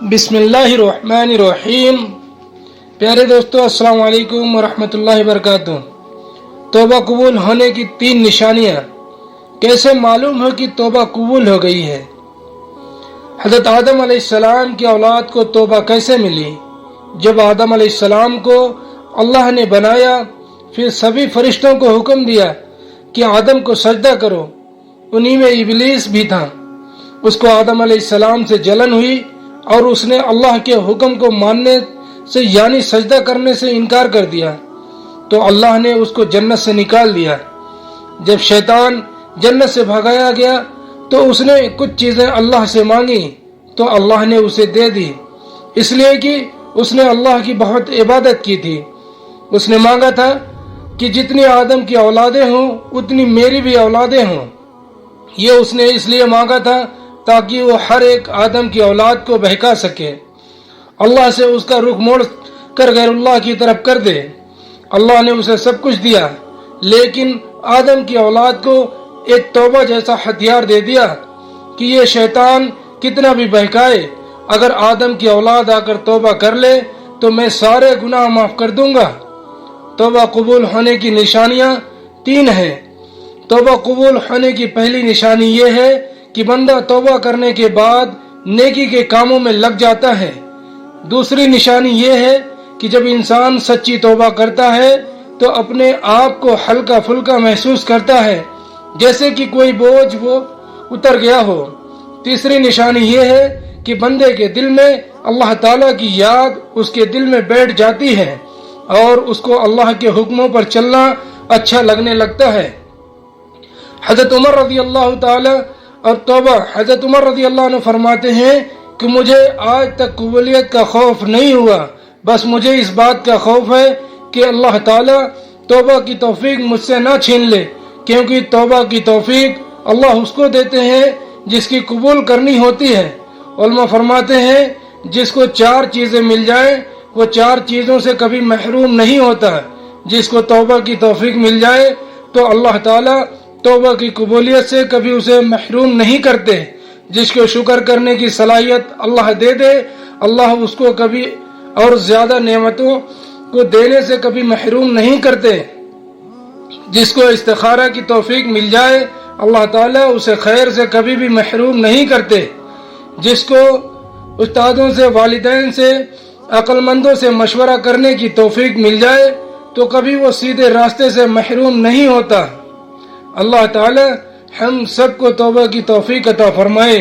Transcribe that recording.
بسم اللہ الرحمن الرحیم۔ پیارے دوستو، السلام علیکم ورحمۃ اللہ وبرکاتہ۔ توبہ قبول ہونے کی 3 نشانیاں۔ کیسے معلوم ہو کہ توبہ قبول ہو گئی ہے؟ حضرت آدم علیہ السلام کی اولاد کو توبہ کیسے ملی؟ جب آدم علیہ السلام کو اللہ نے بنایا، پھر سبھی فرشتوں کو حکم دیا کہ آدم کو سجدہ کرو، انہی میں ابلیس بھی تھا۔ اس کو آدم علیہ السلام سے جلن ہوئی اور اس نے اللہ کے حکم کو ماننے سے یعنی سجدہ کرنے سے انکار کر دیا، تو اللہ نے اس کو جنت سے نکال دیا۔ جب شیطان جنت سے بھگایا گیا تو اس نے کچھ چیزیں اللہ سے مانگی تو اللہ نے اسے دے دی، اس لیے کہ اس نے اللہ کی بہت عبادت کی تھی۔ اس نے مانگا تھا کہ جتنی آدم کی اولادیں ہوں اتنی میری بھی اولادیں ہوں۔ یہ اس نے اس لیے مانگا تھا تاکہ وہ ہر ایک آدم کی اولاد کو بہکا سکے، اللہ سے اس کا رخ موڑ کر غیر اللہ کی طرف کر دے۔ اللہ نے اسے سب کچھ دیا، لیکن آدم کی اولاد کو ایک توبہ جیسا ہتھیار دے دیا کہ یہ شیطان کتنا بھی بہکائے، اگر آدم کی اولاد آ کر توبہ کر لے تو میں سارے گناہ معاف کر دوں گا۔ توبہ قبول ہونے کی نشانیاں 3 ہیں۔ توبہ قبول ہونے کی پہلی نشانی یہ ہے کہ بندہ توبہ کرنے کے بعد نیکی کے کاموں میں لگ جاتا ہے۔ دوسری نشانی یہ ہے کہ جب انسان سچی توبہ کرتا ہے تو اپنے آپ کو ہلکا پھلکا محسوس کرتا ہے، جیسے کہ کوئی بوجھ وہ اتر گیا ہو۔ تیسری نشانی یہ ہے کہ بندے کے دل میں اللہ تعالیٰ کی یاد اس کے دل میں بیٹھ جاتی ہے اور اس کو اللہ کے حکموں پر چلنا اچھا لگنے لگتا ہے۔ حضرت عمر رضی اللہ تعالی اور توبہ حضرت عمر رضی اللہ عنہ فرماتے ہیں کہ مجھے آج تک قبولیت کا خوف نہیں ہوا، بس مجھے اس بات کا خوف ہے کہ اللہ تعالیٰ توبہ کی توفیق مجھ سے نہ چھین لے، کیونکہ توبہ کی توفیق اللہ اس کو دیتے ہیں جس کی قبول کرنی ہوتی ہے۔ علماء فرماتے ہیں جس کو 4 چیزیں مل جائیں وہ 4 چیزوں سے کبھی محروم نہیں ہوتا۔ جس کو توبہ کی توفیق مل جائے تو اللہ تعالیٰ توبہ کی قبولیت سے کبھی اسے محروم نہیں کرتے۔ جس کو شکر کرنے کی صلاحیت اللہ دے دے، اللہ اس کو کبھی اور زیادہ نعمتوں کو دینے سے کبھی محروم نہیں کرتے۔ جس کو استخارہ کی توفیق مل جائے، اللہ تعالیٰ اسے خیر سے کبھی بھی محروم نہیں کرتے۔ جس کو استادوں سے، والدین سے، عقل مندوں سے مشورہ کرنے کی توفیق مل جائے تو کبھی وہ سیدھے راستے سے محروم نہیں ہوتا۔ اللہ تعالی ہم سب کو توبہ کی توفیق عطا فرمائے۔